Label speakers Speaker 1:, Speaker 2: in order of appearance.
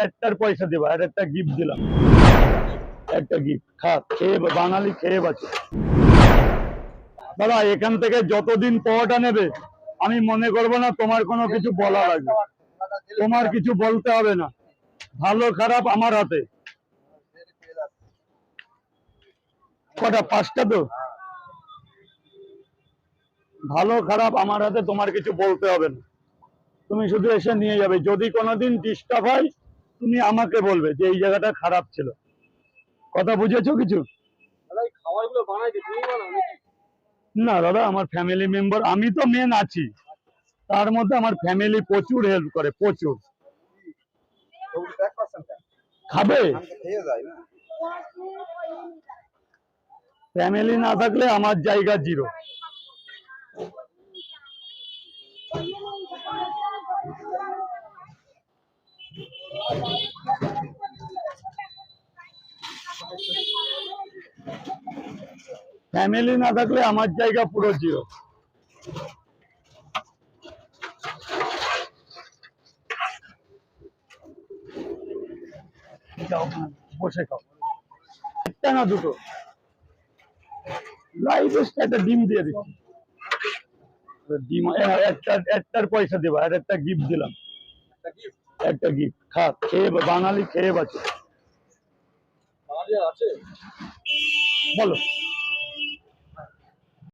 Speaker 1: একটার পয়সা দেবো, আর একটা গিফট দিলাম, একটা গিফট খা, খেয়ে বাঙালি খেয়ে বাঁচে। দাদা এখান থেকে যতদিন পাওয়াটা নেবে আমি মনে করবো না তোমার কোনো কিছু বলা লাগবে, তোমার কিছু বলতে হবে না, ভালো খারাপ আমার হাতে। কটা? 5টা তো। ভালো খারাপ আমার হাতে, তোমার কিছু বলতে হবে না, তুমি শুধু এসে নিয়ে যাবে। যদি কোনোদিন ডিস্টার্ব হয় তুমি আমাকে বলবে যে এই জায়গাটা খারাপ ছিল। কথা বুঝেছো কিছু? না দাদা, আমার ফ্যামিলি মেম্বার, আমি তো মেন আছি, তার মধ্যে আমার ফ্যামিলি প্রচুর হেল্প করে, প্রচুর। খাবে? ফ্যামিলি না থাকলে আমার জায়গা জিরো। ফ্যামিলি না থাকলে আমার জায়গা পুরো জিরো। বসে খাও, একটা না দুটো, লাইভ একটা ডিম দিয়ে দিচ্ছি, ডিম একটার পয়সা দেবো, আর একটা গিফট দিলাম, একটা গিফট খা, খেয়ে বাঙালি খেয়ে বাঁচে। বলো।